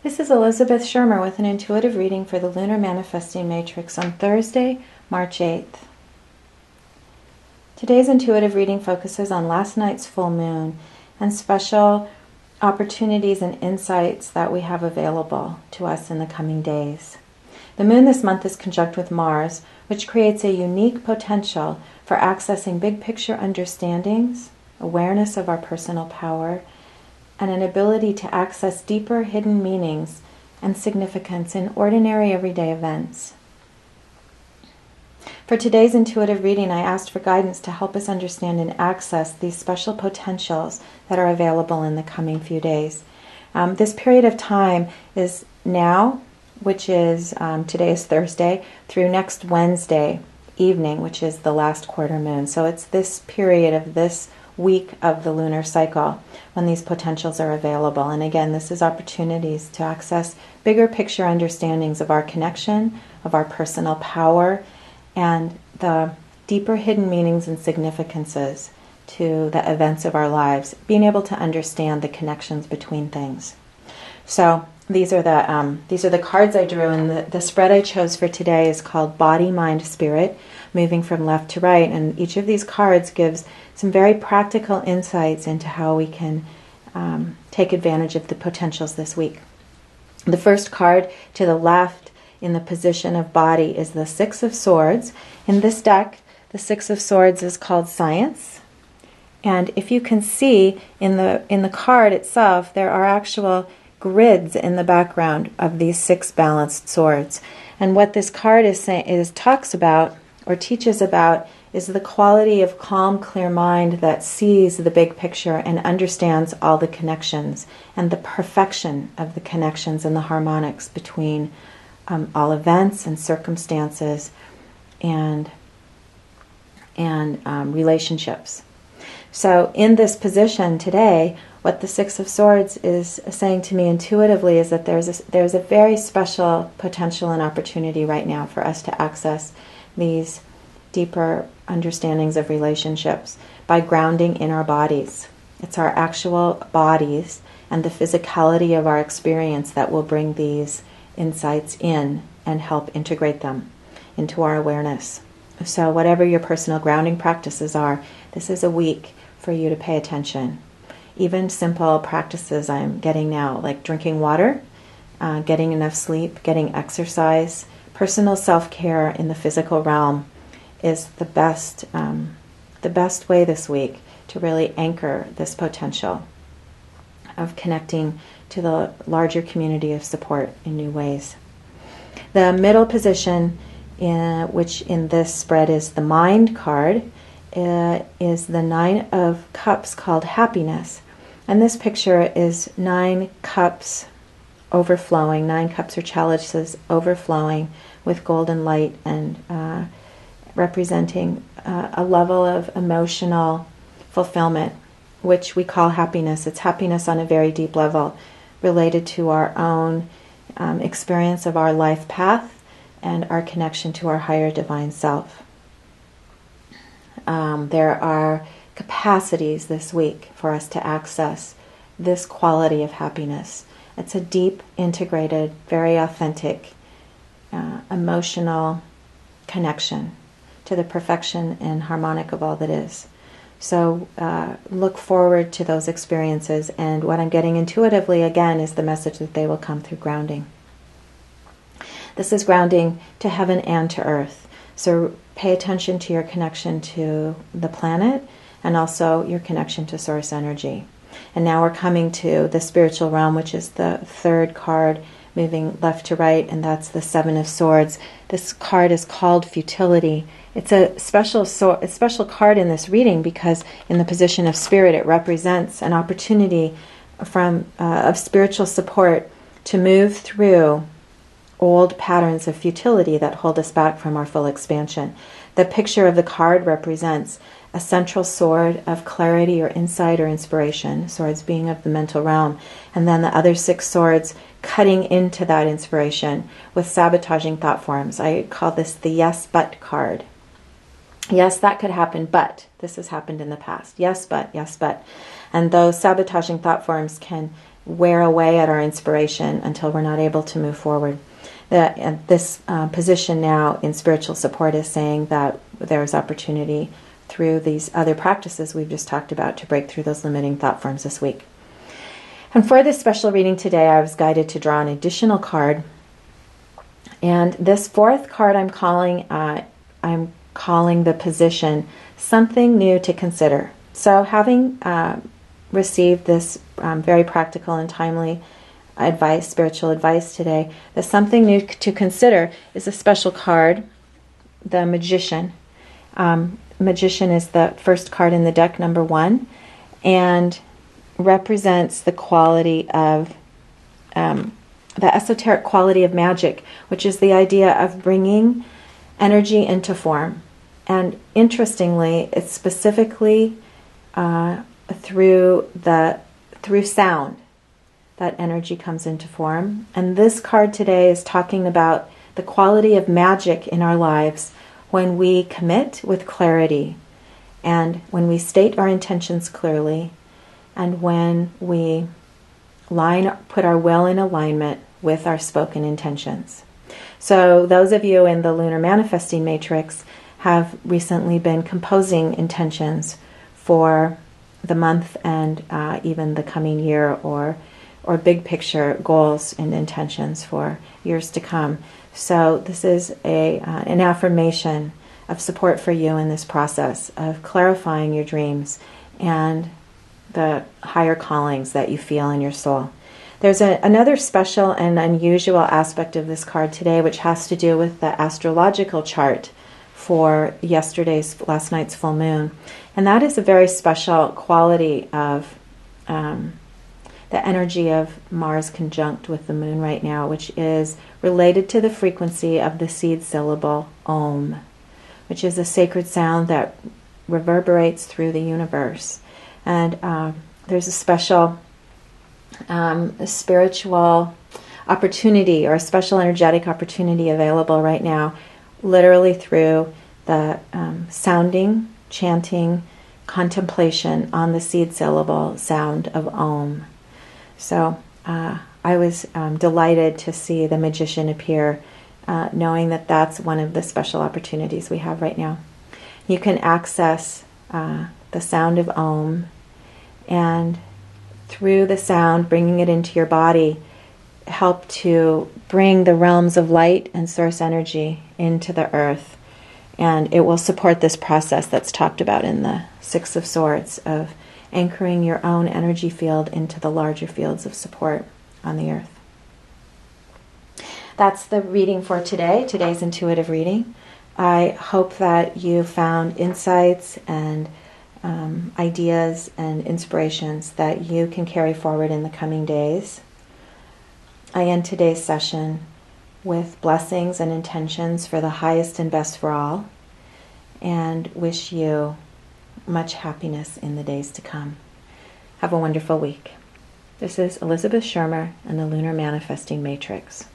This is Elizabeth Shermer with an intuitive reading for the Lunar Manifesting Matrix on Thursday, March 8th. Today's intuitive reading focuses on last night's full moon and special opportunities and insights that we have available to us in the coming days. The moon this month is conjunct with Mars, which creates a unique potential for accessing big picture understandings, awareness of our personal power, and an ability to access deeper hidden meanings and significance in ordinary everyday events. For today's intuitive reading, I asked for guidance to help us understand and access these special potentials that are available in the coming few days. This period of time is now, which is today is Thursday, through next Wednesday evening, which is the last quarter moon. So it's this period of this week of the lunar cycle when these potentials are available. And again, this is opportunities to access bigger picture understandings of our connection, of our personal power, and the deeper hidden meanings and significances to the events of our lives, being able to understand the connections between things. So these are the cards I drew, and the spread I chose for today is called Body, Mind, Spirit, moving from left to right. And each of these cards gives some very practical insights into how we can take advantage of the potentials this week. The first card to the left in the position of body is the Six of Swords. In this deck, the Six of Swords is called Science. And if you can see in the card itself, there are actual grids in the background of these six balanced swords. And what this card talks about or teaches about is the quality of calm, clear mind that sees the big picture and understands all the connections and the perfection of the connections and the harmonics between all events and circumstances and relationships. So in this position today, what the Six of Swords is saying to me intuitively is that there's a very special potential and opportunity right now for us to access these deeper understandings of relationships by grounding in our bodies. It's our actual bodies and the physicality of our experience that will bring these insights in and help integrate them into our awareness. So whatever your personal grounding practices are, this is a week for you to pay attention. Even simple practices I'm getting now, like drinking water, getting enough sleep, getting exercise, personal self-care in the physical realm is the best way this week to really anchor this potential of connecting to the larger community of support in new ways. The middle position, which in this spread is the Mind card, is the Nine of Cups called Happiness. And this picture is 9 cups overflowing, 9 cups or chalices overflowing with golden light and representing a level of emotional fulfillment, which we call happiness. It's happiness on a very deep level related to our own experience of our life path and our connection to our higher divine self. There are capacities this week for us to access this quality of happiness. It's a deep, integrated, very authentic, emotional connection to the perfection and harmonic of all that is. So look forward to those experiences, and what I'm getting intuitively again is the message that they will come through grounding. This is grounding to heaven and to earth. So pay attention to your connection to the planet and also your connection to source energy. And now we're coming to the spiritual realm, which is the third card, moving left to right, and that's the Seven of Swords. This card is called Futility. It's a special card in this reading because in the position of spirit, it represents an opportunity of spiritual support to move through old patterns of futility that hold us back from our full expansion. The picture of the card represents a central sword of clarity or insight or inspiration, swords being of the mental realm, and then the other 6 swords cutting into that inspiration with sabotaging thought forms. I call this the yes but card. Yes, that could happen, but this has happened in the past. Yes, but, yes, but. And those sabotaging thought forms can wear away at our inspiration until we're not able to move forward. This position now in spiritual support is saying that there's opportunity through these other practices we've just talked about to break through those limiting thought forms this week. And for this special reading today, I was guided to draw an additional card. And this fourth card I'm calling the position something new to consider. So having received this very practical and timely advice, spiritual advice today, the something new to consider is a special card, the Magician. Magician is the first card in the deck, number 1, and represents the quality of the esoteric quality of magic, which is the idea of bringing energy into form. And interestingly, it's specifically through sound that energy comes into form. And this card today is talking about the quality of magic in our lives when we commit with clarity, and when we state our intentions clearly, and when we put our will in alignment with our spoken intentions. So those of you in the Lunar Manifesting Matrix have recently been composing intentions for the month and even the coming year, or big picture goals and intentions for years to come. So this is an affirmation of support for you in this process of clarifying your dreams and the higher callings that you feel in your soul. There's another special and unusual aspect of this card today, which has to do with the astrological chart for last night's full moon. And that is a very special quality of the energy of Mars conjunct with the moon right now, which is related to the frequency of the seed syllable Om, which is a sacred sound that reverberates through the universe. And there's a special spiritual opportunity, or a special energetic opportunity available right now, literally through the sounding, chanting, contemplation on the seed syllable sound of Om. So I was delighted to see the Magician appear, knowing that that's one of the special opportunities we have right now. You can access the sound of Om, and through the sound, bringing it into your body, help to bring the realms of light and source energy into the earth. And it will support this process that's talked about in the Six of Swords, of anchoring your own energy field into the larger fields of support on the earth. That's the reading for today, today's intuitive reading. I hope that you found insights and ideas and inspirations that you can carry forward in the coming days. I end today's session with blessings and intentions for the highest and best for all, and wish you much happiness in the days to come. Have a wonderful week. This is Elizabeth Shermer and the Lunar Manifesting Matrix.